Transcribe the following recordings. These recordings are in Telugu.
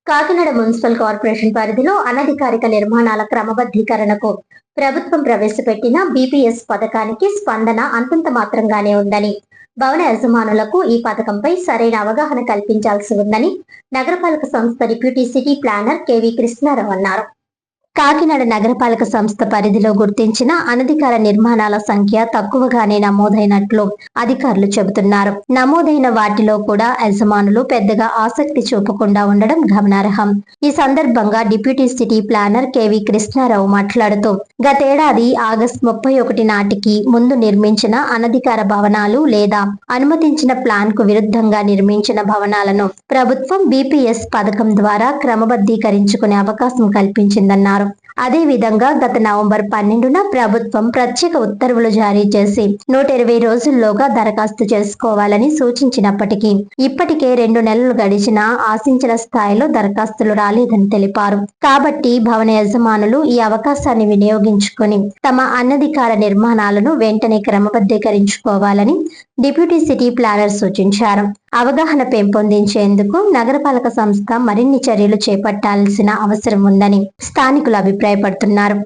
కాకినాడ మున్సిపల్ కార్పొరేషన్ పరిధిలో అనధికారిక నిర్మాణాల క్రమబద్ధీకరణకు ప్రభుత్వం ప్రవేశపెట్టిన బీపీఎస్ పథకానికి స్పందన అంతంత మాత్రంగానే ఉందని, భవన యజమానులకు ఈ పథకంపై సరైన అవగాహన కల్పించాల్సి ఉందని నగరపాలక సంస్థ deputy city planner KV Krishnarao అన్నారు. కాకినాడ నగరపాలక సంస్థ పరిధిలో గుర్తించిన అనధికార నిర్మాణాల సంఖ్య తక్కువగానే నమోదైనట్లు అధికారులు చెబుతున్నారు. నమోదైన వాటిలో కూడా యజమానులు పెద్దగా ఆసక్తి చూపకుండా ఉండడం గమనార్హం. ఈ సందర్భంగా deputy city planner KV Krishnarao మాట్లాడుతూ, గతేడాది ఆగస్టు 31 నాటికి ముందు నిర్మించిన అనధికార భవనాలు లేదా అనుమతించిన ప్లాన్ కు విరుద్ధంగా నిర్మించిన భవనాలను ప్రభుత్వం బీపీఎస్ పథకం ద్వారా క్రమబద్ధీకరించుకునే అవకాశం కల్పించిందన్నారు. అదే విధంగా గత నవంబర్ 12న ప్రభుత్వం ప్రత్యేక ఉత్తర్వులు జారీ చేసి 120 రోజుల్లోగా దరఖాస్తు చేసుకోవాలని సూచించినప్పటికీ ఇప్పటికే 2 నెలలు గడిచినా ఆశించిన స్థాయిలో దరఖాస్తులు రాలేదని తెలిపారు. కాబట్టి భవన యజమానులు ఈ అవకాశాన్ని వినియోగించుకుని తమ అనధికార నిర్మాణాలను వెంటనే క్రమబద్ధీకరించుకోవాలని డిప్యూటీ సిటీ ప్లానర్ సూచించారు. అవగాహన పెంపొందించేందుకు నగరపాలక సంస్థ మరిన్ని చర్యలు చేపట్టాల్సిన అవసరం ఉందని స్థానికులు అభిప్రాయపడుతున్నారు.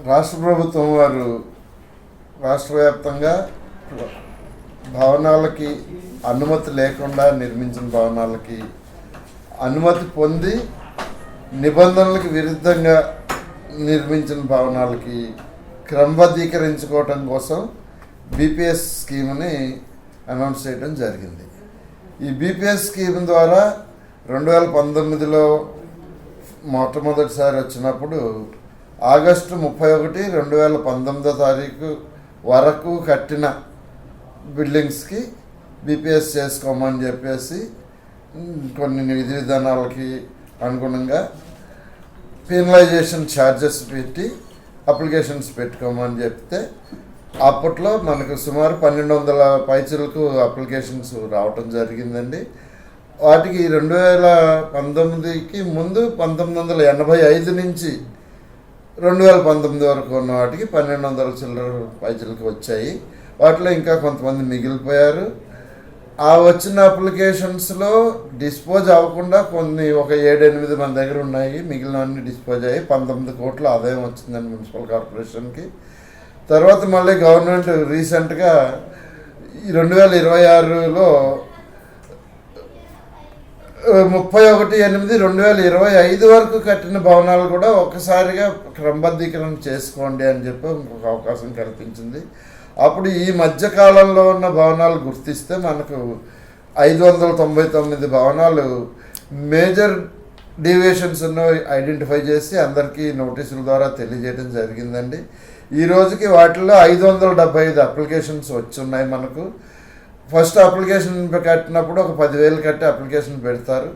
రాష్ట్ర ప్రభుత్వం వారు రాష్ట్ర వ్యాప్తంగా భవనాలకి అనుమతి లేకుండా నిర్మించిన భవనాలకి అనుమతి పొంది నిబంధనలకు విరుద్ధంగా నిర్మించిన భవనాలకి క్రమబద్ధీకరించుకోవటం కోసం బీపీఎస్ స్కీమ్ని అనౌన్స్ చేయడం జరిగింది. ఈ బీపీఎస్ స్కీమ్ ద్వారా 2019లో మొట్టమొదటిసారి వచ్చినప్పుడు ఆగస్టు 31, 2019 వరకు కట్టిన బిల్డింగ్స్కి బీపీఎస్ చేసుకోమని చెప్పేసి కొన్ని విధి విధానాలకి అనుగుణంగా పెనలైజేషన్ ఛార్జెస్ పెట్టి అప్లికేషన్స్ పెట్టుకోమని చెప్తే అప్పట్లో మనకు సుమారు 1200 పైచలకు అప్లికేషన్స్ రావటం జరిగిందండి. వాటికి 2019కి ముందు 1985 నుంచి 2019 వరకు ఉన్న వాటికి 1200 చిల్లర పైచలకు వచ్చాయి. వాటిలో ఇంకా కొంతమంది మిగిలిపోయారు. ఆ వచ్చిన అప్లికేషన్స్లో డిస్పోజ్ అవ్వకుండా ఒక 7-8 మన దగ్గర ఉన్నాయి. మిగిలినవన్నీ డిస్పోజ్ అయ్యి 19 కోట్ల ఆదాయం వచ్చిందండి మున్సిపల్ కార్పొరేషన్కి. తర్వాత మళ్ళీ గవర్నమెంట్ రీసెంట్గా 2026లో 31/8/2025 వరకు కట్టిన భవనాలు కూడా ఒక్కసారిగా క్రమబద్ధీకరణ చేసుకోండి అని చెప్పి ఇంకొక అవకాశం కల్పించింది. అప్పుడు ఈ మధ్యకాలంలో ఉన్న భవనాలు గుర్తిస్తే మనకు 599 భవనాలు మేజర్ డీవియేషన్స్ ఐడెంటిఫై చేసి అందరికీ నోటీసుల ద్వారా తెలియజేయడం జరిగిందండి. ఈ రోజుకి వాటిల్లో 575 అప్లికేషన్స్ వచ్చున్నాయి. మనకు ఫస్ట్ అప్లికేషన్ కట్టినప్పుడు ఒక 10,000 కట్టి అప్లికేషన్ పెడతారు.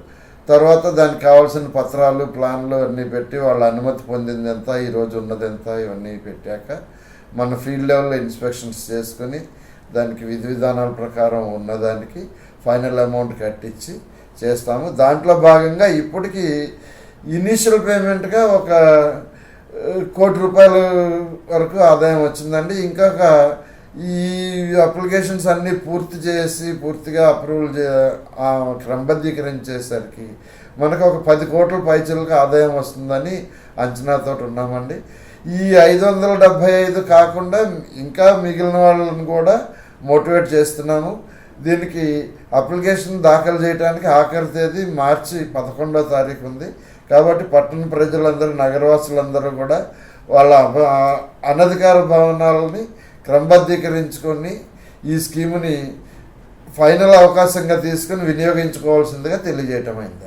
తర్వాత దానికి కావాల్సిన పత్రాలు, ప్లాన్లు అన్నీ పెట్టి వాళ్ళ అనుమతి పొందింది ఎంత, ఈరోజు ఉన్నది ఎంత, ఇవన్నీ పెట్టాక మన ఫీల్డ్ లెవెల్లో ఇన్స్పెక్షన్స్ చేసుకుని దానికి విధి విధానాల ప్రకారం ఉన్నదానికి ఫైనల్ అమౌంట్ కట్టించి చేస్తాము. దాంట్లో భాగంగా ఇప్పటికీ ఇనీషియల్ పేమెంట్గా ఒక 1 కోటి రూపాయల వరకు ఆదాయం వచ్చిందండి. ఇంకొక ఈ అప్లికేషన్స్ అన్నీ పూర్తి చేసి పూర్తిగా అప్రూవల్ క్రమబద్ధీకరించేసరికి మనకు ఒక 10 కోట్ల పైచలకు ఆదాయం వస్తుందని అంచనాతో ఉన్నామండి. ఈ 575 కాకుండా ఇంకా మిగిలిన వాళ్ళని కూడా మోటివేట్ చేస్తున్నాము. దీనికి అప్లికేషన్ దాఖలు చేయడానికి ఆఖరి తేదీ మార్చి 11వ తారీఖు ఉంది. కాబట్టి పట్టణ ప్రజలందరూ, నగరవాసులందరూ కూడా వాళ్ళ అనధికార భవనాలని క్రమబద్ధీకరించుకొని ఈ స్కీముని ఫైనల్ అవకాశంగా తీసుకుని వినియోగించుకోవాల్సిందిగా తెలియజేయటం అయింది.